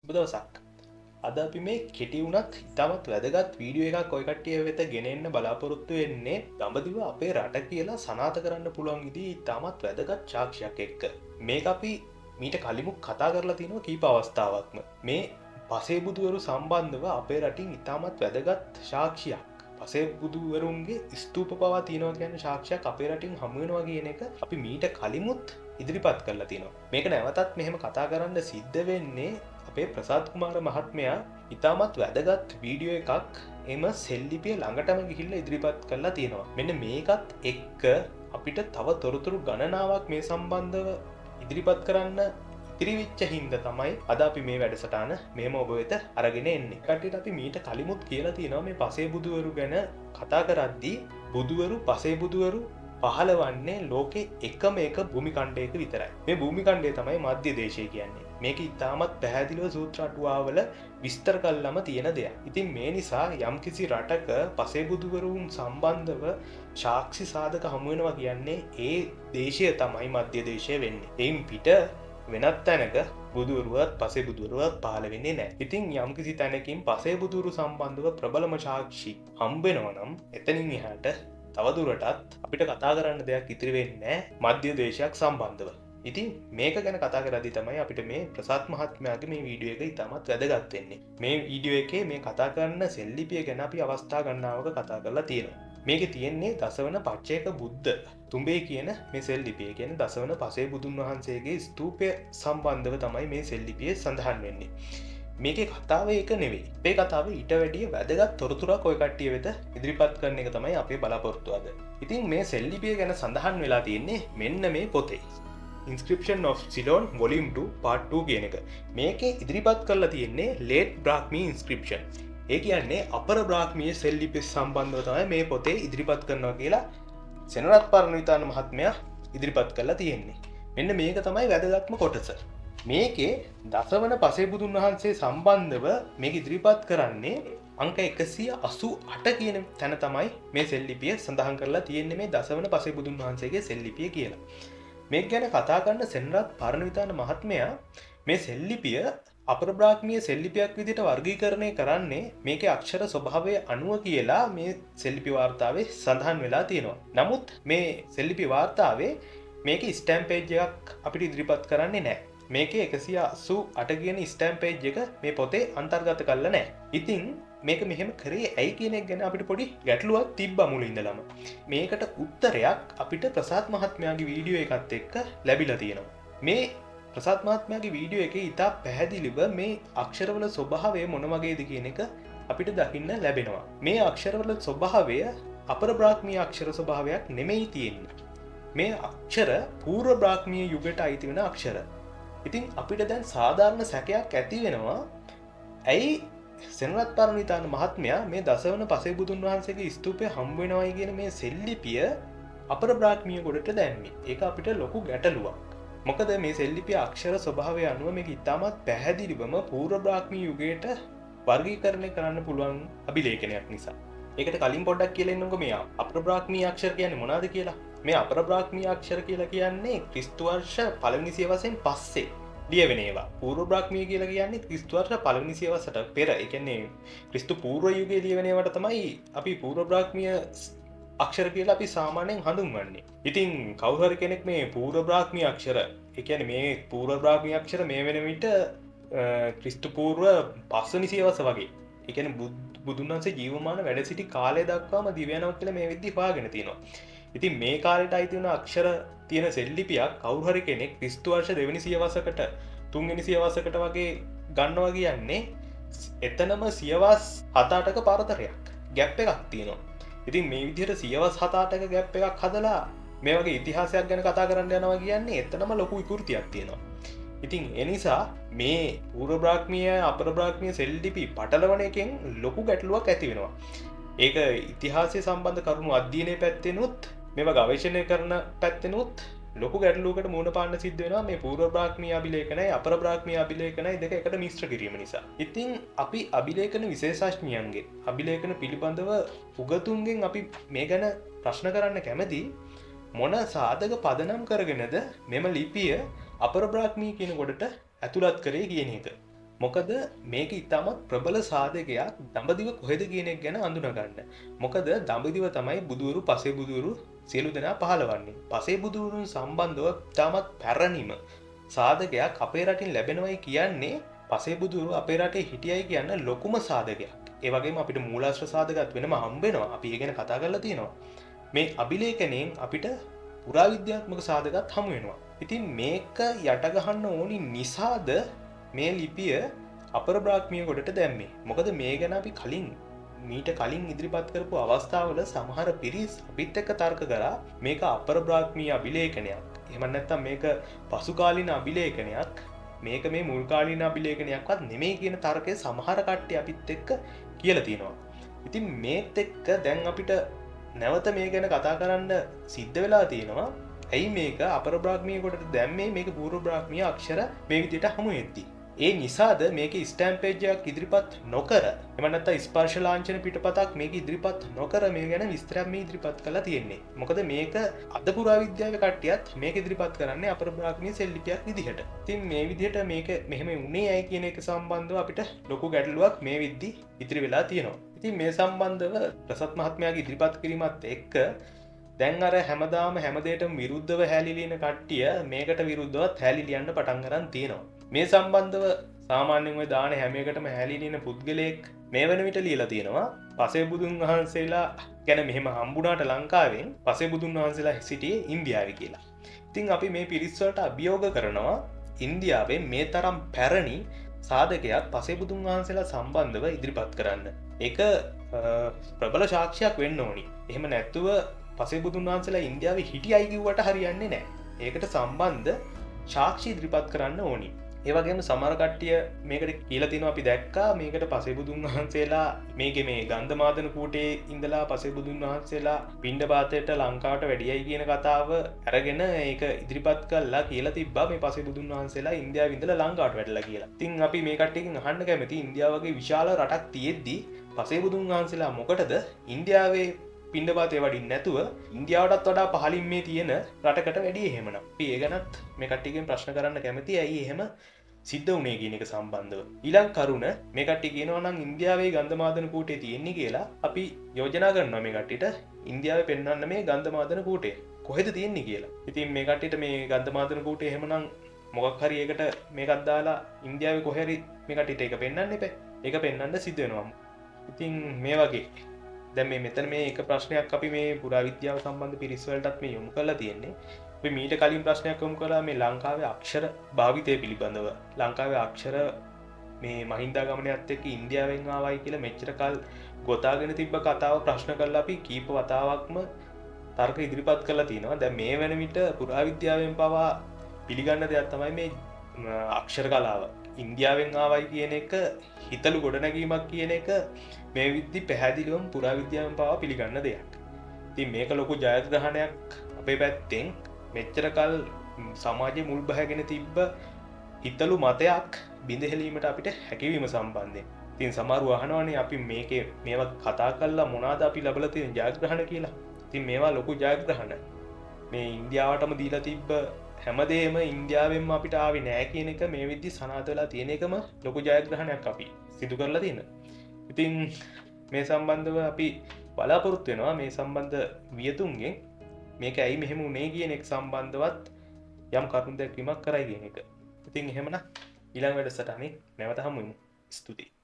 දවසක් අද අපි මේ කෙටි වුණත් ඉතාමත් වැදගත් වීඩියෝ එකක් ඔය කට්ටිය වෙත ගෙනෙන්න බලාපොරොත්තු වෙන්නේ දඹදිව අපේ රට කියලා සනාථ කරන්න පුළුවන් විදිහේ ඉතාමත් වැදගත් සාක්ෂියක් එක්ක. මේක අපි මීට කලිමුත් කතා කරලා තියෙනවා කීප අවස්ථාවක්ම. මේ පසේබුදුවරු සම්බන්ධව අපේ රටින් ඉතාමත් වැදගත් සාක්ෂියක්. පසේබුදුවරුන්ගේ ස්තූප පවා තියෙනවා කියන සාක්ෂියක් අපේ රටින් හමු වෙනවා කියන එක අපි මීට කලිමුත් ඉදිරිපත් කරලා තියෙනවා. මේක නැවතත් මෙහෙම කතා කරන්න සිද්ධ වෙන්නේ අපේ ප්‍රසාද් කුමාර මහත්මයා ඉතාමත් වැදගත් වීඩියෝ එකක් එම සෙල්ලිපිය ළඟටම ගිහිල්ලා ඉදිරිපත් කරලා තියෙනවා. මෙන්න මේකත් එක්ක අපිට තව තොරතුරු ගණනාවක් මේ සම්බන්ධව ඉදිරිපත් කරන්න ඉතිරිවිච්ච හින්දා තමයි අද අපි මේ වැඩසටහන මෙහෙම ඔබ වෙත අරගෙන එන්නේ. කට්ටියට අපි මීට කලිමුත් කියලා තියෙනවා මේ පසේබුදුවරු ගැන කතා කරද්දී බුදුවරු පසේබුදුවරු පහළවන්නේ ලෝකේ එකම එක භූමිකණ්ඩයක විතරයි. මේ භූමිකණ්ඩය තමයි මධ්‍ය දේශය කියන්නේ. මේක ඉතාමත් පැහැදිලිව සූත්‍ර අටුවාවල විස්තර කළාම තියෙන දෙයක්. ඉතින් මේ නිසා යම්කිසි රටක පසේබුදුවරුන් සම්බන්ධව සාක්ෂි සාධක හමු වෙනවා කියන්නේ ඒ දේශය තමයි මධ්‍ය දේශය වෙන්නේ. එයින් පිට වෙනත් තැනක බුදුවරුවත් පසේබුදුවරුවත් පහළ වෙන්නේ නැහැ. ඉතින් යම්කිසි තැනකින් පසේබුදුවරු සම්බන්ධව ප්‍රබලම සාක්ෂි හම්බ වෙනවා නම් එතනින් එහාට තවදුරටත් අපිට කතා කරන්න දෙයක් ඉතිරි වෙන්නේ මධ්‍ය දේශයක් සම්බන්ධව. ඉතින් මේක ගැන කතා කරද්දී තමයි අපිට මේ ප්‍රසාද් මහත්මයාගේ මේ වීඩියෝ එක ඉතාමත් වැදගත් වෙන්නේ. මේ වීඩියෝ එකේ මේ කතා කරන සෙල්ලිපිය ගැන අපි අවස්ථා ගණනාවක කතා කරලා තියෙනවා. මේකේ තියෙන්නේ දසවන පච්චේක බුද්ධ තුඹේ කියන මේ සෙල්ලිපිය කියන්නේ දසවන පසේ බුදුන් වහන්සේගේ ස්තූපය සම්බන්ධව තමයි මේ සෙල්ලිපියේ සඳහන් වෙන්නේ. මේකේ කතාව ඒක නෙවෙයි. මේ කතාව ඊට වැඩිය වැදගත් තොරතුරක් ඔය කට්ටිය වෙත ඉදිරිපත් කරන එක තමයි අපේ බලාපොරොත්තුව අද. ඉතින් මේ සෙල්ලිපිය ගැන සඳහන් වෙලා තියෙන්නේ මෙන්න මේ පොතේ. Inscription of Ceylon Volume 2 Part 2 කියන එක. මේකේ ඉදිරිපත් කරලා තියෙන්නේ Late Brahmi Inscription. ඒ කියන්නේ අපර බ්‍රාහ්මීය සෙල්ලිපි සම්බන්ධව තමයි මේ පොතේ ඉදිරිපත් කරනවා කියලා සෙනරත් පරණවිතාන මහත්මයා ඉදිරිපත් කරලා තියෙන්නේ. මෙන්න මේක තමයි වැදගත්ම කොටස. මේකේ දසවන පසේබුදුන් වහන්සේ සම්බන්ධව මේක ඉදිරිපත් කරන්නේ අංක 188 කියන තැන තමයි මේ සෙල්ලිපිය සඳහන් කරලා තියෙන්නේ මේ දසවන පසේබුදුන් වහන්සේගේ සෙල්ලිපිය කියලා. මේක ගැන කතා කරන සෙනරත් පරණවිතාන මහත්මයා මේ සෙල්ලිපිය අපර බ්‍රාහ්මීය සෙල්ලිපියක් විදිහට වර්ගීකරණය කරන්නේ මේකේ අක්ෂර ස්වභාවය අනුව කියලා මේ සෙල්ලිපි වාර්තාවේ සඳහන් වෙලා තියෙනවා. නමුත් මේ සෙල්ලිපි වාර්තාවේ මේකේ ස්ටැම්ප් පේජ් එකක් අපිට ඉදිරිපත් කරන්නේ නැහැ. මේකේ 188 කියන ස්ටැම්ප් පේජ් එක මේ පොතේ අන්තර්ගත කරලා නැහැ. ඉතින් මේක මෙහෙම කරේ ඇයි කියන එක ගැන අපිට පොඩි ගැටලුවක් තිබ්බා මුලින් ඉඳලම. මේකට උත්තරයක් අපිට ප්‍රසාද් මහත්මයාගේ වීඩියෝ එකත් එක්ක ලැබිලා තියෙනවා. මේ ප්‍රසාද් මහත්මයාගේ වීඩියෝ එකේ ඉතා පැහැදිලිව මේ අක්ෂරවල ස්වභාවය මොන වගේද කියන එක අපිට දකින්න ලැබෙනවා. මේ අක්ෂරවල ස්වභාවය අපර බ්‍රාහ්මීය අක්ෂර ස්වභාවයක් නෙමෙයි තියෙන්නේ. මේ අක්ෂර පූර්ව බ්‍රාහ්මීය යුගයට අයිති වෙන අක්ෂර. ඉතින් අපිට දැන් සාධාරණ සැකයක් ඇති වෙනවා. ඇයි සෙනරත් පරණවිතාන මහත්මයා මේ දසවන පසේබුදුන් වහන්සේගේ ස්තූපය හම්බ වෙනවයි කියන මේ සෙල්ලිපිය අපර බ්‍රාහ්මීය ගොඩට දැම්මේ. ඒක අපිට ලොකු ගැටලුවක්. මොකද මේ සෙල්ලිපිය අක්ෂර ස්වභාවය අනුව මේක ඉතාමත් පැහැදිලිවම පූර්ව බ්‍රාහ්මීය යුගයට වර්ගීකරණය කරන්න පුළුවන් අභිලේඛනයක් නිසා. ඒකට කලින් පොඩ්ඩක් කියලා ඉන්නම්කො මේ අපර බ්‍රාහ්මීය අක්ෂර කියන්නේ මොනවද කියලා. මේ අපර බ්‍රාහ්මීය අක්ෂර කියලා කියන්නේ ක්‍රිස්තු වර්ෂ පළවෙනි සියවසෙන් පස්සේ ලියවෙන ඒවා. පූර්ව බ්‍රාහ්මීය කියලා කියන්නේ ක්‍රිස්තු වර්ෂ පළවෙනි සියවසට පෙර. ඒ කියන්නේ ක්‍රිස්තු පූර්ව යුගයේ ලියවෙන ඒවාට තමයි අපි පූර්ව බ්‍රාහ්මීය අක්ෂර කියලා අපි සාමාන්‍යයෙන් හඳුන්වන්නේ. ඉතින් කවුරු හරි කෙනෙක් මේ පූර්ව බ්‍රාහ්මීය අක්ෂර, ඒ කියන්නේ මේ පූර්ව බ්‍රාහ්මීය අක්ෂර මේ වෙන විට ක්‍රිස්තු පූර්ව 5 වෙනි සියවස වගේ. ඒ කියන්නේ බුදුන් වහන්සේ ජීවමාන වැඩ සිටි කාලය දක්වාම දිව යනවා කියලා මේ විදිහ හොයාගෙන තියෙනවා. ඉතින් මේ කාලයට අයිති වෙන අක්ෂර තියෙන සෙල්ලිපියක් කවුරු හරි කෙනෙක් ක්‍රිස්තු වර්ෂ 2 වෙනි සියවසකට 3 වෙනි සියවසකට වගේ ගන්නවා කියන්නේ එතනම සියවස් 7-8ක පරතරයක් ගැප් එකක් තියෙනවා. ඉතින් මේ විදිහට සියවස් 7-8ක ගැප් එකක් හදලා මේ වගේ ඉතිහාසයක් ගැන කතා කරන්න යනවා කියන්නේ එතනම ලොකු විකෘතියක් තියෙනවා. ඉතින් ඒ නිසා මේ පූර්ව බ්‍රාහ්මීය අපර බ්‍රාහ්මීය සෙල්ලිපි පටලවන එකෙන් ලොකු ගැටලුවක් ඇති වෙනවා. ඒක ඉතිහාසය සම්බන්ධ කරුණු අධ්‍යයනයේ පැත්තෙනුත් මේවා ගවේෂණය කරන පැත්තෙනුත් ලොකු ගැටලුවකට මුහුණ පාන්න සිද්ධ වෙනවා මේ පූර්ව බ්‍රාහ්මීය අභිලේඛනයි අපර බ්‍රාහ්මීය අභිලේඛනයි දෙක එකට මිශ්‍ර කිරීම නිසා. ඉතින් අපි අභිලේඛන විශේෂඥයන්ගේ අභිලේඛන පිළිබඳව උගතුන්ගෙන් අපි මේ ගැන ප්‍රශ්න කරන්න කැමති මොන සාධක පදනම් කරගෙනද මෙම ලිපිය අපර බ්‍රාහ්මීය කියන කොටට ඇතුළත් කරේ කියන එක. මොකද මේක ඉතාමත් ප්‍රබල සාධකයක් දඹදිව කොහෙද කියනෙක් ගැන අඳුනගන්න. මොකද දඹදිව තමයි බුදුවරු පසේ බුදුවරු සියලු දෙනා පහළවන්නේ. පසේ බුදුවරුන් සම්බන්ධව ඉතාමත් පැරණිම සාධකයක් අපේ රටින් ලැබෙනවයි කියන්නේ පසේ බුදුවරු අපේ රටේ හිටියයි කියන්න ලොකුම සාධකයක්. ඒවගේ අපිට මූලාශ්‍ර සාධකත් වෙනම හම්බෙනවා. අපි ඒ ගැන කතා කරලා තියෙනවා. මේ අභිලේඛනයෙන් අපිට පුරාවිද්‍යාත්මක සාධකත් හමු වෙනවා. ඉතින් මේක යටගහන්න ඕනි නිසාද මේ ලිපිය අපර බ්‍රාහ්මීය ගොඩට දැම්මේ. මොකද මේ ගැන අපි කලින් මීට කලින් ඉදිරිපත් කරපු අවස්ථාවල සමහර පිරිස් අපිත් එක්ක තර්ක කරා මේක අපර බ්‍රාහ්මීය අභිලේඛනයක්. එහෙම නැත්නම් මේක පසුකාලීන අභිලේඛනයක්. මේක මේ මුල්කාලීන අභිලේඛනයක්වත් නෙමෙයි කියන තර්කය සමහර කට්ටිය අපිත් එක්ක කියලා තියෙනවා. ඉතින් මේත් එක්ක දැන් අපිට නැවත මේ ගැන කතා කරන්න සිද්ධ වෙලා තියෙනවා. ඇයි මේක අපර බ්‍රාහ්මීය ගොඩට දැම්මේ මේක පූර්ව බ්‍රාහ්මීය අක්ෂර මේ විදිහට හමු වෙද්දී. ඒ නිසාද මේක ස්ටෑම්ප් පේජයක් ඉදිරිපත් නොකර එම නැත්නම් ස්පර්ශ ලාංඡන පිටපතක් මේක ඉදිරිපත් නොකර මේ ගැන විස්තරයක් මේ ඉදිරිපත් කරලා තියෙන්නේ. මොකද මේක අද පුරාවිද්‍යාවේ කට්ටියත් මේක ඉදිරිපත් කරන්නේ අපර බ්‍රාහ්මීය සෙල් ලිපියක් විදිහට. ඉතින් මේ විදිහට මේක මෙහෙම වුණේ ඇයි කියන එක සම්බන්ධව අපිට ලොකු ගැටලුවක් මේ විද්දි ඉදිරි වෙලා තියෙනවා. ඉතින් මේ සම්බන්ධව ප්‍රසත් මහත්මයාගේ ඉදිරිපත් කිරීමත් එක්ක දැන් අර හැමදාම හැමදේටම විරුද්ධව හැලිලින කට්ටිය මේකට විරුද්ධවත් හැලි ලියන්න පටන් ගන්න තියෙනවා. මේ සම්බන්ධව සාමාන්‍යයෙන් ඔය දාන හැම එකටම හැලිලින පුද්ගලයෙක් මේ වෙන විට ලියලා තියෙනවා පසේ බුදුන් වහන්සේලා ගැන මෙහෙම හම්බුණාට ලංකාවෙන් පසේ බුදුන් වහන්සේලා සිටියේ ඉන්දියාවේ කියලා. ඉතින් අපි මේ පිරිස් වලට අභියෝග කරනවා ඉන්දියාවේ මේ තරම් පැරණි සාධකයක් පසේ බුදුන් වහන්සේලා සම්බන්ධව ඉදිරිපත් කරන්න. ඒක ප්‍රබල සාක්ෂියක් වෙන්න ඕනි. එහෙම නැත්තුව පසේ බුදුන් වහන්සේලා ඉන්දියාවේ හිටියයි කිව්වට හරියන්නේ නැහැ. ඒකට සම්බන්ධ සාක්ෂි ඉදිරිපත් කරන්න ඕනි. ඒ වගේම සමහර කට්ටිය මේකට කියලා තිනවා අපි දැක්කා මේකට පසේ බුදුන් වහන්සේලා මේකේ මේ ගන්ධමාදන කූටේ ඉඳලා පසේ බුදුන් වහන්සේලා පිණ්ඩපාතයට ලංකාවට වැඩියයි කියන කතාව අරගෙන ඒක ඉදිරිපත් කළා කියලා තිබ්බා මේ පසේ බුදුන් වහන්සේලා ඉන්දියාවේ ඉඳලා ලංකාවට වැඩලා කියලා. ඉතින් අපි මේ කට්ටියකින් අහන්න කැමති ඉන්දියාව වගේ විශාල රටක් තියෙද්දි පසේ බුදුන් වහන්සේලා මොකටද ඉන්දියාවේ පිණ්ඩපාතේ වඩින් නැතුව ඉන්දියාවටත් වඩා පහලින් මේ තියෙන රටකට වැඩිය එහෙමනම්. අපි ඒ ගැනත් මේ කට්ටියකින් ප්‍රශ්න කරන්න කැමති ඇයි එහෙම සිද්ධ වුණේ කියන එක සම්බන්ධව. ඊළඟ කරුණ මේ කට්ටිය කියනවා නම් ඉන්දියාවේ ගන්ධමාදන කූටේ තියෙන්නේ කියලා අපි යෝජනා කරනවා මේ කට්ටියට ඉන්දියාවේ පෙන්වන්න මේ ගන්ධමාදන කූටේ කොහෙද තියෙන්නේ කියලා. ඉතින් මේ කට්ටියට මේ ගන්ධමාදන කූටේ එහෙමනම් මොකක් හරි ඒකට මේකක් දාලා ඉන්දියාවේ කොහේ හරි මේ කට්ටියට ඒක පෙන්වන්න එපා. ඒක පෙන්වන්න සිද්ධ වෙනවා. ඉතින් මේ වගේ දැන් මේ මෙතන මේ එක ප්‍රශ්නයක් අපි මේ පුරාවිද්‍යාව සම්බන්ධ පිරිස් වලටත් මේ යොමු කරලා තියෙන්නේ. අපි මීට කලින් ප්‍රශ්නයක් යොමු කළා මේ ලංකාවේ අක්ෂර භාවිතය පිළිබඳව. ලංකාවේ අක්ෂර මේ මහින්දාගමනයත් එක්ක ඉන්දියාවෙන් ආවයි කියලා මෙච්චර කල් ගොතාගෙන තිබ්බ කතාව ප්‍රශ්න කරලා අපි කීප වතාවක්ම තර්ක ඉදිරිපත් කරලා තියෙනවා. දැන් මේ වෙන විට පුරාවිද්‍යාවෙන් පවා පිළිගන්න දෙයක් තමයි මේ අක්ෂර කලාව. ඉන්දියාවෙන් ආවයි කියන එක හිතලු ගොඩනැගීමක් කියන එක මේ විද්දි පැහැදිලිවම පුරාවිද්‍යාවෙන් පවා පිළිගන්න දෙයක්. ඉතින් මේක ලොකු ජයග්‍රහණයක් අපේ පැත්තෙන් මෙච්චර කල් සමාජයේ මුල් බහගෙන තිබ්බ හිතලු මතයක් බිඳහෙලීමට අපිට හැකියවීම සම්බන්ධයෙන්. ඉතින් සමහරව අහනවානේ අපි මේකේ මේවා කතා කරලා මොනවාද අපි ලබලා තියෙන ජයග්‍රහණ කියලා. ඉතින් මේවා ලොකු ජයග්‍රහණ. මේ ඉන්දියාවටම දීලා තිබ්බ හැමදේම ඉන්දියාවෙන්ම අපිට ආවේ නෑ කියන එක මේ විද්දි සනාථ වෙලා තියෙන එකම ලොකු ජයග්‍රහණයක් අපි සිදු කරලා තියෙන. ඉතින් මේ සම්බන්ධව අපි බලාපොරොත්තු වෙනවා මේ සම්බන්ධ වියතුන්ගෙන් මේක ඇයි මෙහෙම වුණේ කියන එක සම්බන්ධවත් යම් කරුණු දැක්වීමක් කරයි කියන එක. ඉතින් එහෙමනම් ඊළඟ වැඩසටහනේ නැවත හමු වෙමු. ස්තුතියි.